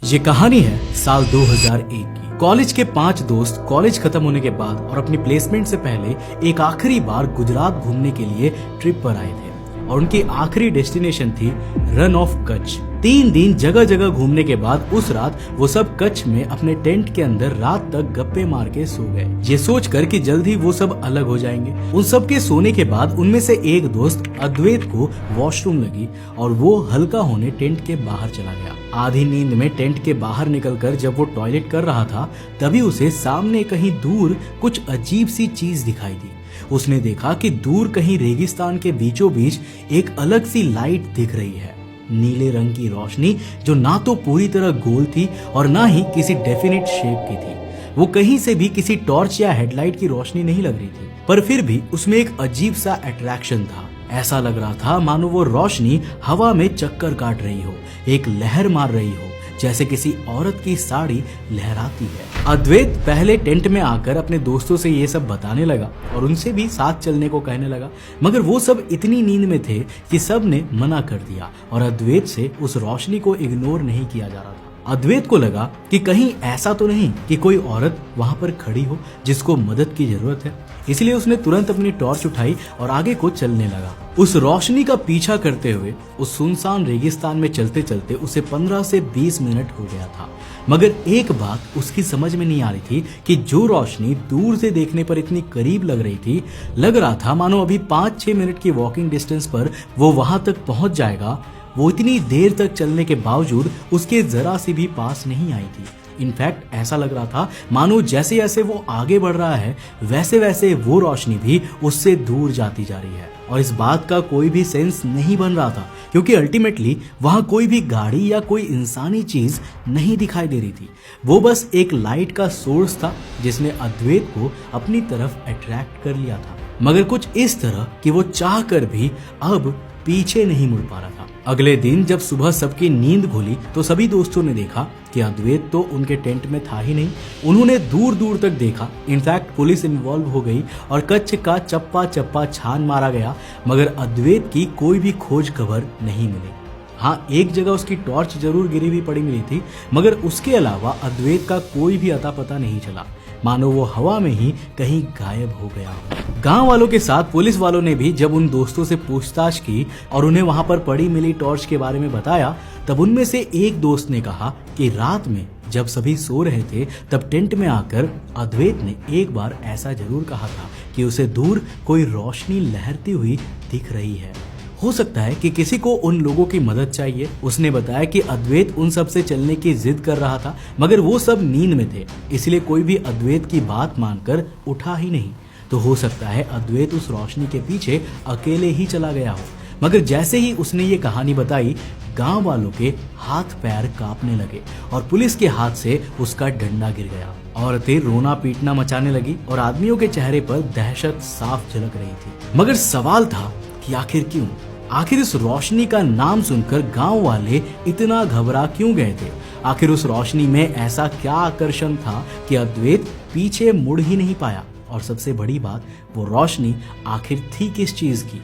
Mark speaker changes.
Speaker 1: ये कहानी है साल 2001 की। कॉलेज के 5 दोस्त कॉलेज खत्म होने के बाद और अपनी प्लेसमेंट से पहले एक आखिरी बार गुजरात घूमने के लिए ट्रिप पर आए थे और उनकी आखिरी डेस्टिनेशन थी रन ऑफ कच्छ। 3 दिन जगह जगह घूमने के बाद उस रात वो सब कच्छ में अपने टेंट के अंदर रात तक गप्पे मार के सो गए, ये सोचकर कि जल्दी वो सब अलग हो जाएंगे। उन सब के सोने के बाद उनमें से एक दोस्त अद्वैत को वॉशरूम लगी और वो हल्का होने टेंट के बाहर चला गया। आधी नींद में टेंट के बाहर निकलकर जब वो टॉयलेट कर रहा था तभी उसे सामने कहीं दूर कुछ अजीब सी चीज दिखाई दी। उसने देखा कि दूर कहीं रेगिस्तान के बीचों बीच एक अलग सी लाइट दिख रही है, नीले रंग की रोशनी जो ना तो पूरी तरह गोल थी और ना ही किसी डेफिनेट शेप की थी। वो कहीं से भी किसी टॉर्च या हेडलाइट की रोशनी नहीं लग रही थी, पर फिर भी उसमें एक अजीब सा अट्रैक्शन था। ऐसा लग रहा था मानो वो रोशनी हवा में चक्कर काट रही हो, एक लहर मार रही हो, जैसे किसी औरत की साड़ी लहराती है। अद्वैत पहले टेंट में आकर अपने दोस्तों से ये सब बताने लगा और उनसे भी साथ चलने को कहने लगा, मगर वो सब इतनी नींद में थे कि सब ने मना कर दिया और अद्वैत से उस रोशनी को इग्नोर नहीं किया जा रहा था। अद्वैत को लगा कि कहीं ऐसा तो नहीं कि कोई औरत वहां पर खड़ी हो जिसको मदद की जरूरत है, इसलिए उसने तुरंत अपनी टॉर्च उठाई और आगे को चलने लगा। उस रोशनी का पीछा करते हुए उस सुनसान रेगिस्तान में चलते चलते उसे 15 से 20 मिनट हो गया था, मगर एक बात उसकी समझ में नहीं आ रही थी कि जो रोशनी दूर से देखने पर इतनी करीब लग रही थी, लग रहा था मानो अभी 5-6 मिनट की वॉकिंग डिस्टेंस पर वो वहां तक पहुंच जाएगा। वो इतनी देर तक चलने के बावजूद उसके जरा सी भी पास नहीं आई थी। इनफैक्ट ऐसा लग रहा था मानो जैसे जैसे वो आगे बढ़ रहा है वैसे वैसे वो रोशनी भी उससे दूर जाती जा रही है। और इस बात का कोई भी सेंस नहीं बन रहा था क्योंकि अल्टीमेटली वहां कोई भी गाड़ी या कोई इंसानी चीज नहीं दिखाई दे रही थी। वो बस एक लाइट का सोर्स था जिसने अद्वैत को अपनी तरफ अट्रैक्ट कर लिया था, मगर कुछ इस तरह कि वो चाह कर भी अब पीछे नहीं मुड़ पा रहा था। अगले दिन जब सुबह सबकी नींद खुली तो सभी दोस्तों ने देखा कि अद्वैत तो उनके टेंट में था ही नहीं। उन्होंने दूर दूर तक देखा, इनफैक्ट पुलिस इन्वॉल्व हो गई और कच्छ का चप्पा चप्पा छान मारा गया, मगर अद्वैत की कोई भी खोज खबर नहीं मिली। हाँ, एक जगह उसकी टॉर्च जरूर गिरी हुई पड़ी मिली थी, मगर उसके अलावा अद्वैत का कोई भी अता पता नहीं चला, मानो वो हवा में ही कहीं गायब हो गया। गांव वालों के साथ पुलिस वालों ने भी जब उन दोस्तों से पूछताछ की और उन्हें वहां पर पड़ी मिली टॉर्च के बारे में बताया, तब उनमें से एक दोस्त ने कहा कि रात में जब सभी सो रहे थे तब टेंट में आकर अद्वैत ने एक बार ऐसा जरूर कहा था कि उसे दूर कोई रोशनी लहरती हुई दिख रही है। हो सकता है कि किसी को उन लोगों की मदद चाहिए। उसने बताया कि अद्वैत उन सब से चलने की जिद कर रहा था, मगर वो सब नींद में थे, इसलिए कोई भी अद्वैत की बात मानकर उठा ही नहीं। तो हो सकता है अद्वैत उस रोशनी के पीछे अकेले ही चला गया हो। मगर जैसे ही उसने ये कहानी बताई, गांव वालों के हाथ पैर कांपने लगे और पुलिस के हाथ से उसका डंडा गिर गया। औरतें रोना पीटना मचाने लगी और आदमियों के चेहरे पर दहशत साफ झलक रही थी। मगर सवाल था कि आखिर क्यों? आखिर इस रोशनी का नाम सुनकर गांव वाले इतना घबरा क्यों गए थे? आखिर उस रोशनी में ऐसा क्या आकर्षण था कि अद्वैत पीछे मुड़ ही नहीं पाया? और सबसे बड़ी बात, वो रोशनी आखिर थी किस चीज की?